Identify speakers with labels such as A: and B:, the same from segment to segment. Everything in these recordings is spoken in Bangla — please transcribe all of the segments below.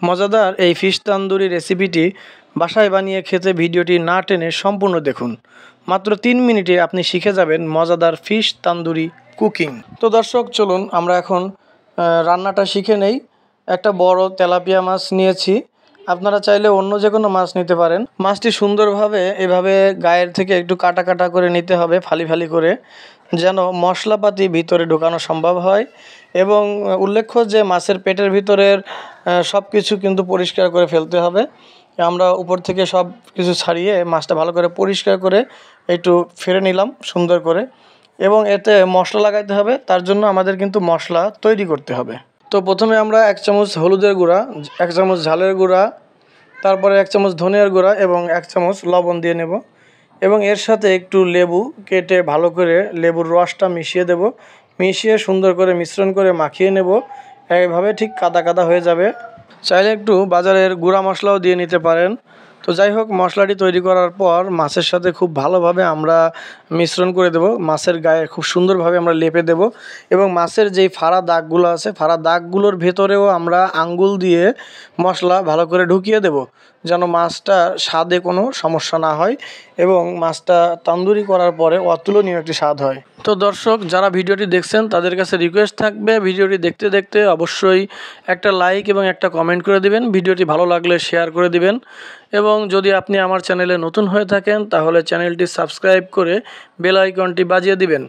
A: মজাদার এই ফিশ তান্দুরি রেসিপিটি বাসায় বানিয়ে খেতে ভিডিওটি না টেনে সম্পূর্ণ দেখুন। মাত্র 3 মিনিটে আপনি শিখে যাবেন মজাদার ফিশ তান্দুরি কুকিং। তো দর্শক, চলুন আমরা এখন রান্নাটা শিখে নেই। একটা বড় তেলাপিয়া মাছ নিয়েছি, আপনারা চাইলে অন্য যে কোনো মাছ নিতে পারেন। মাছটি সুন্দরভাবে এভাবে গায়ের থেকে একটু কাটা কাটা করে নিতে হবে, ফালি ফালি করে, যেন মশলাপাতি ভিতরে ঢোকানো সম্ভব হয়। এবং উল্লেখ্য যে মাছের পেটের ভিতরের সব কিছু কিন্তু পরিষ্কার করে ফেলতে হবে। আমরা উপর থেকে সব কিছু ছাড়িয়ে মাছটা ভালো করে পরিষ্কার করে একটু ফেলে নিলাম সুন্দর করে, এবং এতে মশলা লাগাইতে হবে। তার জন্য আমাদের কিন্তু মশলা তৈরি করতে হবে। তো প্রথমে আমরা 1 চামচ হলুদের গুঁড়া, 1 চামচ ঝালের গুঁড়া, তারপরে 1 চামচ ধনিয়ার গুঁড়া এবং 1 চামচ লবণ দিয়ে নেব, এবং এর সাথে একটু লেবু কেটে ভালো করে লেবুর রসটা মিশিয়ে দেব। মিশিয়ে সুন্দর করে মিশ্রণ করে মাখিয়ে নেব। এইভাবে ঠিক কাদা কাদা হয়ে যাবে। চাইলে একটু বাজারের গুঁড়া মশলাও দিয়ে নিতে পারেন। তো যাই হোক, মশলাটি তৈরি করার পর মাছের সাথে খুব ভালোভাবে আমরা মিশ্রণ করে দেব। মাছের গায়ে খুব সুন্দরভাবে আমরা লেপে দেব, এবং মাছের যেই ফাড়া দাগগুলো আছে, ফাড়া দাগগুলোর ভেতরেও আমরা আঙ্গুল দিয়ে মশলা ভালো করে ঢুকিয়ে দেব, যেন মাছটা স্বাদে কোনো সমস্যা না হয় এবং মাছটা তান্দুরি করার পরে অতুলনীয় একটি স্বাদ হয়। তো দর্শক, যারা ভিডিওটি দেখছেন তাদের কাছে রিকোয়েস্ট থাকবে, ভিডিওটি দেখতে দেখতে অবশ্যই একটা লাইক এবং একটা কমেন্ট করে দিবেন। ভিডিওটি ভালো লাগলে শেয়ার করে দিবেন, এবং যদি আপনি আমার চ্যানেলে নতুন হয়ে থাকেন তাহলে চ্যানেলটি সাবস্ক্রাইব করে বেল আইকনটি বাজিয়ে দিবেন,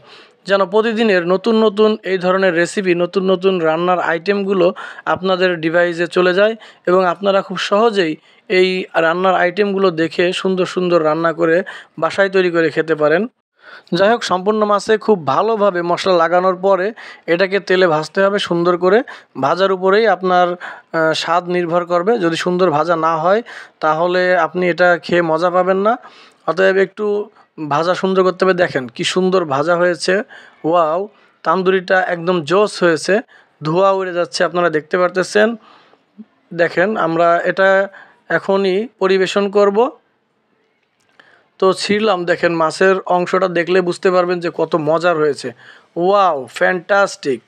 A: যেন প্রতিদিনের নতুন নতুন এই ধরনের রেসিপি, নতুন নতুন রান্নার আইটেমগুলো আপনাদের ডিভাইসে চলে যায়, এবং আপনারা খুব সহজেই এই রান্নার আইটেমগুলো দেখে সুন্দর সুন্দর রান্না করে বাসায় তৈরি করে খেতে পারেন। যাই হোক, সম্পূর্ণ মাছে খুব ভালোভাবে মশলা লাগানোর পরে এটাকে তেলে ভাজতে হবে সুন্দর করে। ভাজার উপরেই আপনার স্বাদ নির্ভর করবে। যদি সুন্দর ভাজা না হয় তাহলে আপনি এটা খেয়ে মজা পাবেন না। অতএব একটু ভাজা সুন্দর করতে হবে। দেখেন কি সুন্দর ভাজা হয়েছে, ওয়াও! তান্দুরিটা একদম জোস হয়েছে, ধোঁয়া উড়ে যাচ্ছে, আপনারা দেখতে পারতেছেন। দেখেন, আমরা এটা এখনই পরিবেশন করব। তো ছিলাম, দেখেন মাছের অংশটা দেখলে বুঝতে পারবেন যে কত মজার হয়েছে। Wow, fantastic!